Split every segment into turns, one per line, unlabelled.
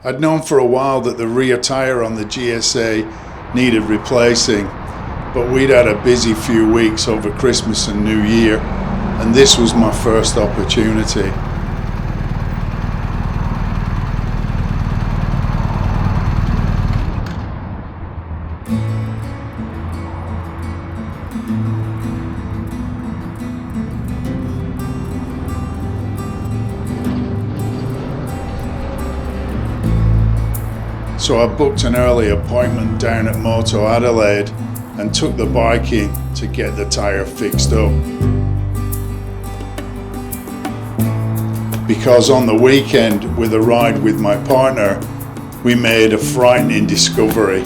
I'd known for a while that the rear tyre on the GSA needed replacing, but we'd had a busy few weeks over Christmas and New Year, and this was my first opportunity. So I booked an early appointment down at Motoz Adelaide and took the bike in to get the tyre fixed up. Because on the weekend, with a ride with my partner, we made a frightening discovery.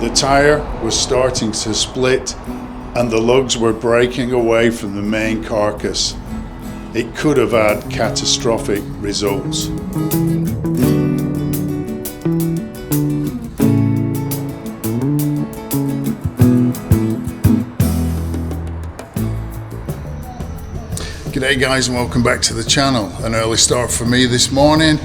The tyre was starting to split and the lugs were breaking away from the main carcass. It could have had catastrophic results. G'day guys, and welcome back to the channel. An early start for me this morning,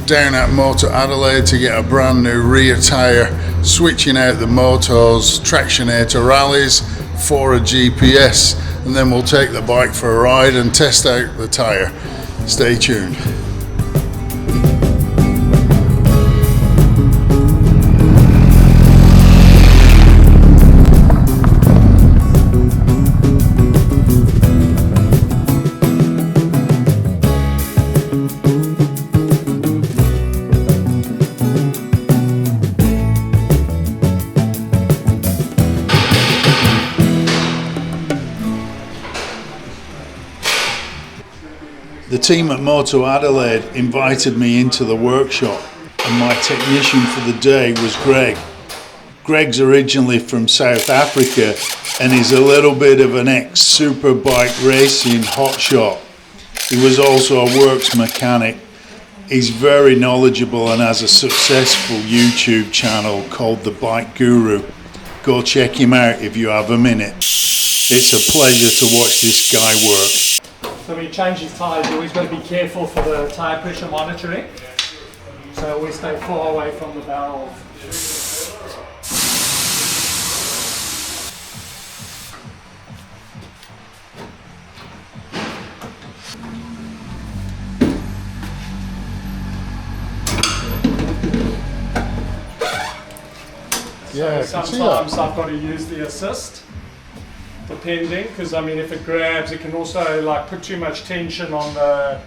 down at Motoz Adelaide to get a brand new rear tyre, switching out the Motoz Tractionator rallies for a GPS, and then we'll take the bike for a ride and test out the tyre. Stay tuned. The team at Motoz Adelaide invited me into the workshop, and my technician for the day was Greg. Greg's originally from South Africa and is a little bit of an ex-superbike racing hotshot. He was also a works mechanic. He's very knowledgeable and has a successful YouTube channel called The Bike Guru. Go check him out if you have a minute. It's a pleasure to watch this guy work.
So when you change his tyres, you always got to be careful for the tyre pressure monitoring. So always stay far away from the barrel.
Yeah,
so sometimes I've got to use the assist, depending, because I mean if it grabs, it can also like put too much tension on the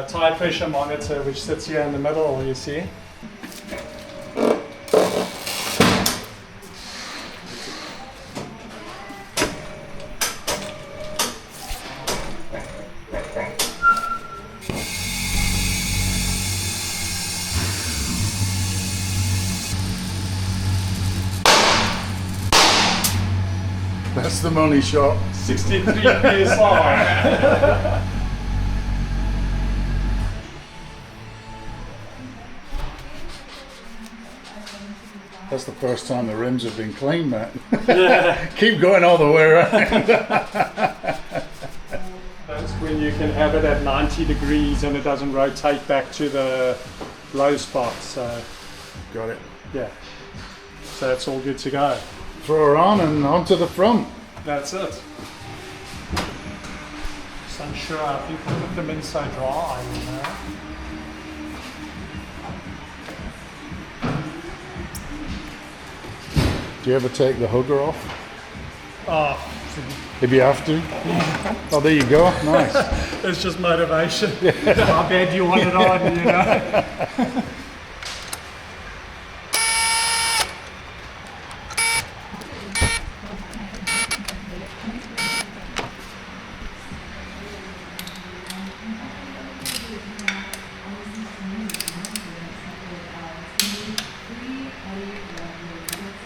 tyre pressure monitor, which sits here in the middle, you see.
That's the money shot.
63 PSI.
That's the first time the rims have been cleaned, Matt.
Yeah.
Keep going all the way around.
That's when you can have it at 90 degrees and it doesn't rotate back to the low spot. So,
Got it.
yeah. So it's all good to go.
Throw her on and onto the front.
That's it. Just unsure if you can put them in so dry, you know.
Do you ever take the hugger off?
Oh,
If you have to? Oh, there you go. Nice.
it's just motivation. How bad do you want it on, you know?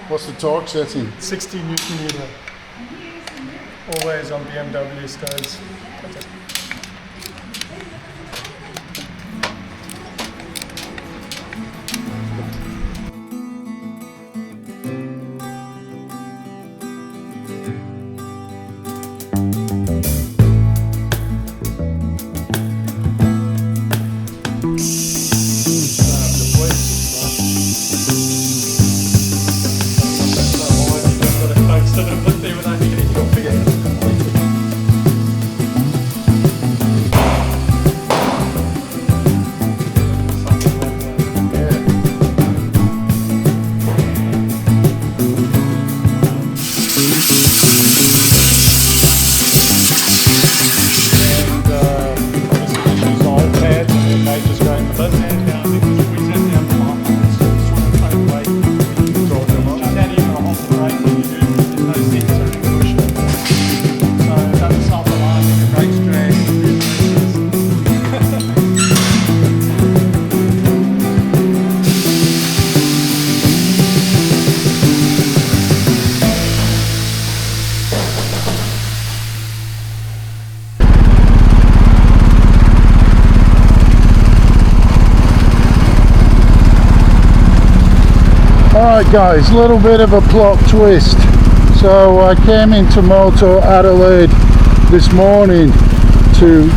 What's the torque setting?
60 Newton meter. Always on BMW stoves.
Alright guys, little bit of a plot twist. So I came into Moto Adelaide this morning to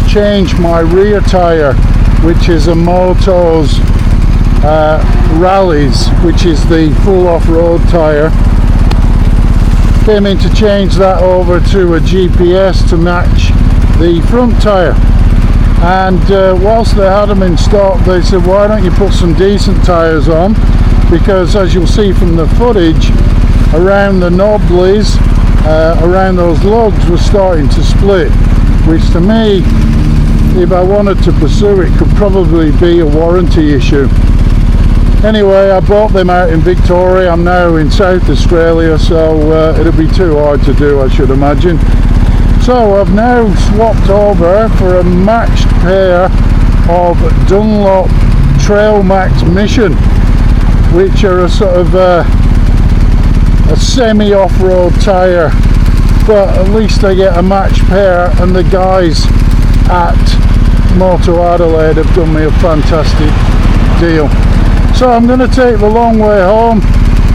change my rear tyre, which is a Motoz Rallies, which is the full off-road tyre. Came in to change that over to a GPS to match the front tyre. And whilst they had them in stock, they said, why don't you put some decent tyres on? Because as you'll see from the footage, around the knobblies, around those lugs was starting to split, which to me, if I wanted to pursue it, could probably be a warranty issue. Anyway, I bought them out in Victoria. I'm now in South Australia, so it'll be too hard to do, I should imagine. So I've now swapped over for a matched pair of Dunlop Trailmax Mission, which are a sort of a semi off-road tyre, but at least I get a matched pair, and the guys at Moto Adelaide have done me a fantastic deal. So I'm going to take the long way home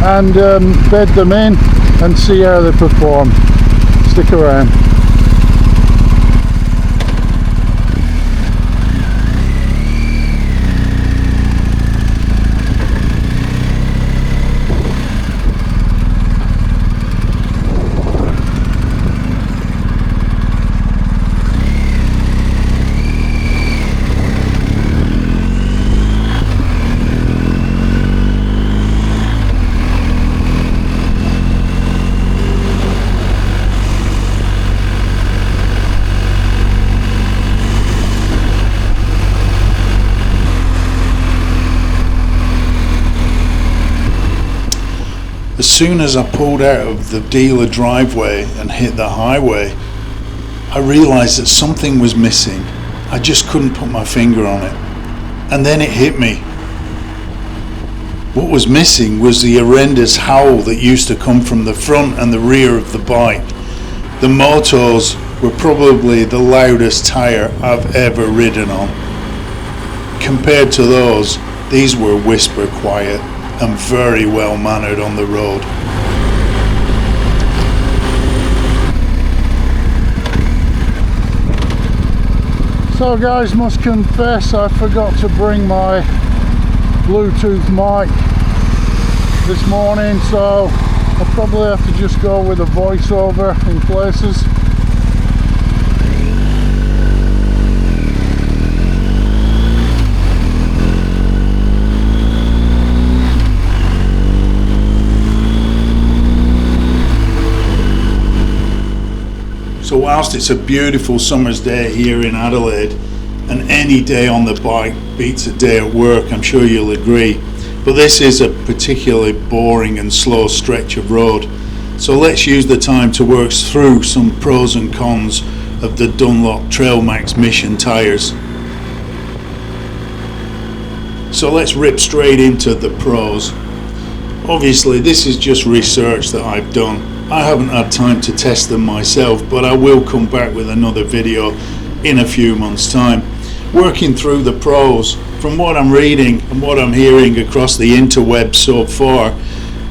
and bed them in and see how they perform. Stick around. As soon as I pulled out of the dealer driveway and hit the highway, I realised that something was missing. I just couldn't put my finger on it. And then it hit me. What was missing was the horrendous howl that used to come from the front and the rear of the bike. The Motos were probably the loudest tyre I've ever ridden on. Compared to those, these were whisper quiet and very well mannered on the road. So guys, must confess I forgot to bring my Bluetooth mic this morning, so I'll probably have to just go with a voiceover in places. So whilst it's a beautiful summer's day here in Adelaide, and any day on the bike beats a day at work, I'm sure you'll agree, but this is a particularly boring and slow stretch of road. So let's use the time to work through some pros and cons of the Dunlop Trailmax Mission tyres. So let's rip straight into the pros. Obviously this is just research that I've done. I haven't had time to test them myself, but I will come back with another video in a few months' time. Working through the pros, from what I'm reading and what I'm hearing across the interweb so far,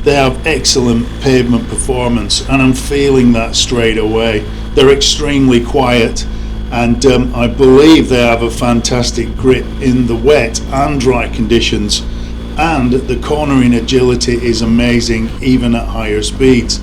they have excellent pavement performance, and I'm feeling that straight away. They're extremely quiet, and I believe they have a fantastic grip in the wet and dry conditions, and the cornering agility is amazing even at higher speeds.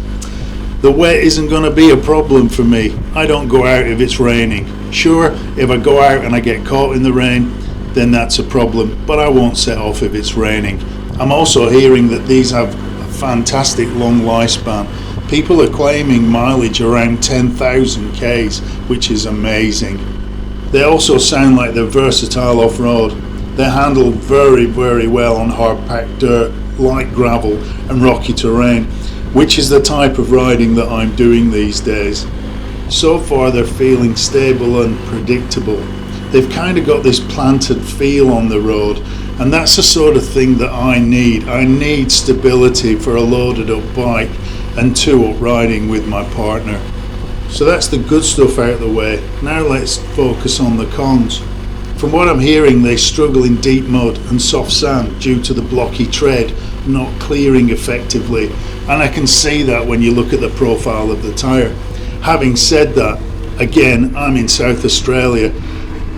The wet isn't going to be a problem for me. I don't go out if it's raining. Sure, if I go out and I get caught in the rain, then that's a problem, but I won't set off if it's raining. I'm also hearing that these have a fantastic long lifespan. People are claiming mileage around 10,000 Ks, which is amazing. They also sound like they're versatile off-road. They're handled very, very well on hard-packed dirt, light gravel and rocky terrain, which is the type of riding that I'm doing these days. So far they're feeling stable and predictable. They've kind of got this planted feel on the road, and that's the sort of thing that I need. I need stability for a loaded up bike and two-up riding with my partner. So that's the good stuff out of the way. Now let's focus on the cons. From what I'm hearing, they struggle in deep mud and soft sand due to the blocky tread not clearing effectively, and I can see that when you look at the profile of the tyre. Having said that, again, I'm in South Australia,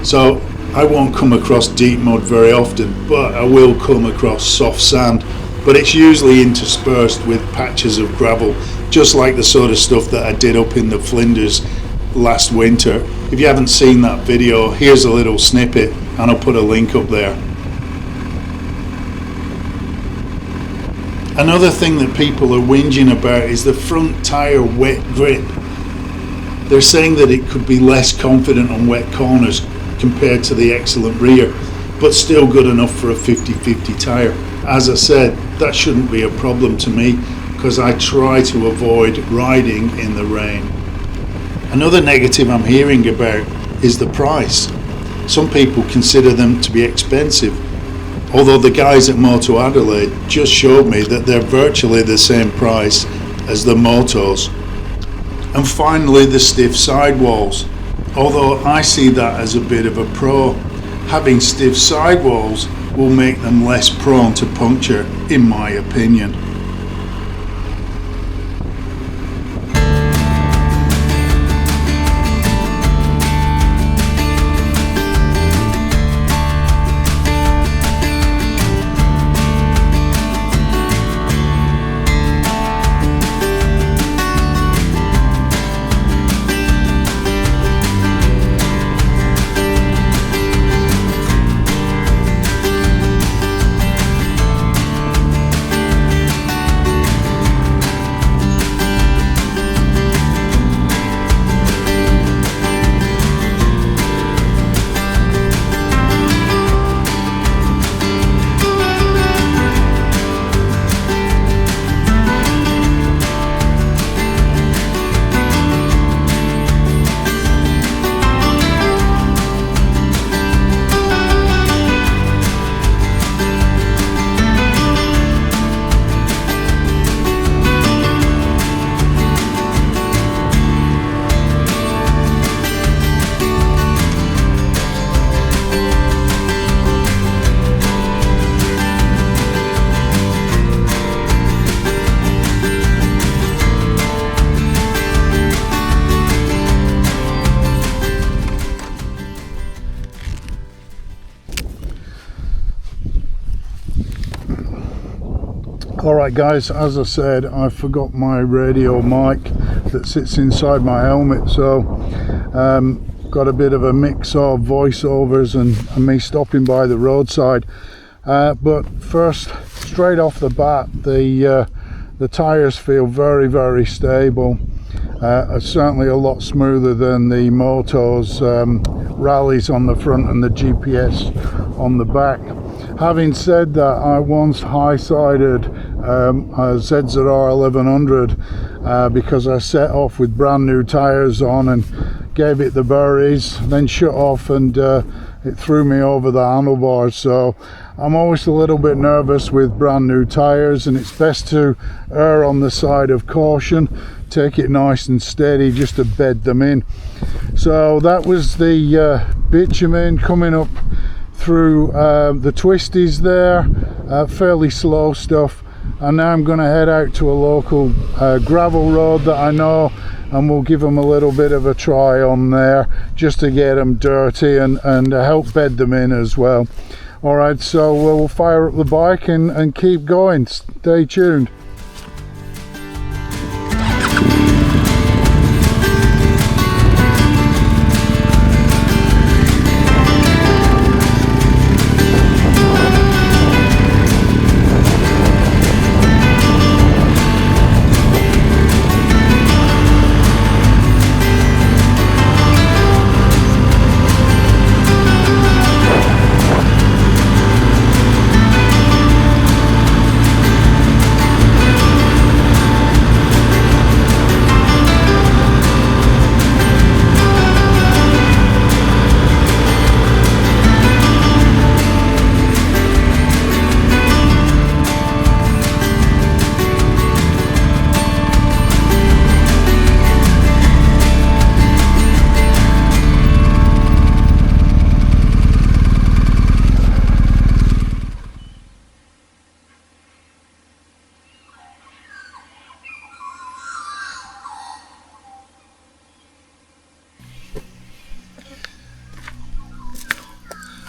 so I won't come across deep mud very often, but I will come across soft sand, but it's usually interspersed with patches of gravel, just like the sort of stuff that I did up in the Flinders last winter. If you haven't seen that video, here's a little snippet and I'll put a link up there. Another thing that people are whinging about is the front tyre wet grip. They're saying that it could be less confident on wet corners compared to the excellent rear, but still good enough for a 50/50 tyre. As I said, that shouldn't be a problem to me because I try to avoid riding in the rain. Another negative I'm hearing about is the price. Some people consider them to be expensive, although the guys at Moto Adelaide just showed me that they're virtually the same price as the Motos. And finally, the stiff sidewalls. Although I see that as a bit of a pro, having stiff sidewalls will make them less prone to puncture, in my opinion. Alright guys, as I said, I forgot my radio mic that sits inside my helmet, so got a bit of a mix of voiceovers and me stopping by the roadside. But first, straight off the bat, the tyres feel very stable. Certainly a lot smoother than the Motoz rallies on the front and the GPS on the back. Having said that, I once high-sided a ZZR 1100 because I set off with brand new tyres on and gave it the berries, then shut off, and it threw me over the handlebars. So I'm always a little bit nervous with brand new tyres, and it's best to err on the side of caution, take it nice and steady just to bed them in. So that was the bitumen coming up through the twisties there, fairly slow stuff, and now I'm going to head out to a local gravel road that I know, and we'll give them a little bit of a try on there just to get them dirty and help bed them in as well. Alright, so we'll fire up the bike and keep going. Stay tuned.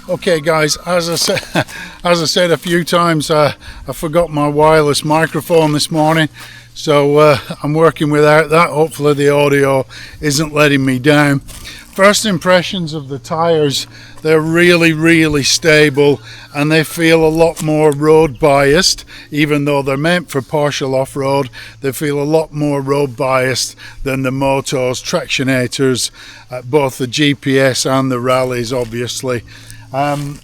Okay guys, as I said a few times, I forgot my wireless microphone this morning, so I'm working without that. Hopefully the audio isn't letting me down. First impressions of the tyres, they're really stable and they feel a lot more road biased. Even though they're meant for partial off-road, they feel a lot more road biased than the Motoz Tractionators, both the GPS and the rallies obviously.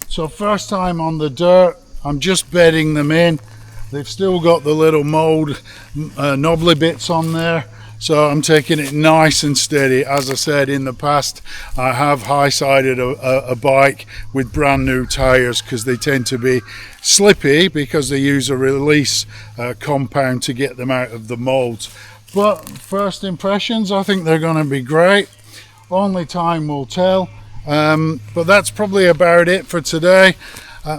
So first time on the dirt, I'm just bedding them in. They've still got the little mold knobbly bits on there, so I'm taking it nice and steady. As I said in the past, I have high-sided a bike with brand new tyres because they tend to be slippy because they use a release compound to get them out of the molds. But first impressions, I think they're going to be great. Only time will tell. But that's probably about it for today.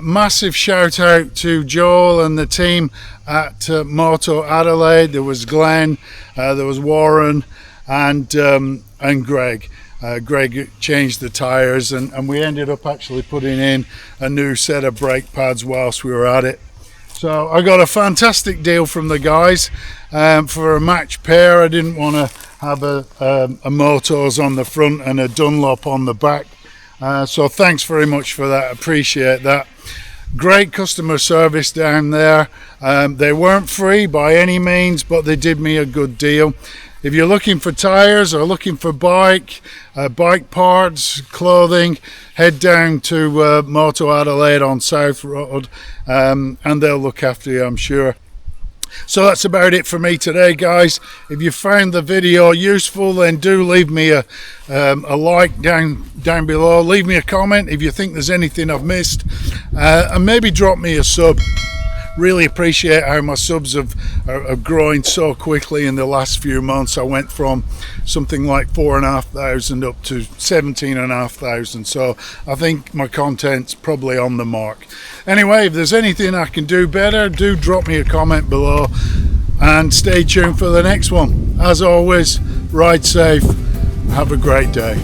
Massive shout out to Joel and the team at Moto Adelaide. There was Glenn, there was Warren and Greg. Greg changed the tyres and we ended up actually putting in a new set of brake pads whilst we were at it. So I got a fantastic deal from the guys for a match pair. I didn't want to have a Motoz on the front and a Dunlop on the back. So thanks very much for that, appreciate that. Great customer service down there. They weren't free by any means, but they did me a good deal. If you're looking for tyres or looking for bike parts, clothing, head down to Moto Adelaide on South Road and they'll look after you, I'm sure. So that's about it for me today, guys. If you found the video useful, then do leave me a like down below. Leave me a comment if you think there's anything I've missed, and maybe drop me a sub. Really appreciate how my subs have growing so quickly in the last few months. I went from something like 4,500 up to 17,500, so I think my content's probably on the mark. Anyway, if there's anything I can do better, do drop me a comment below and stay tuned for the next one. As always, ride safe, have a great day.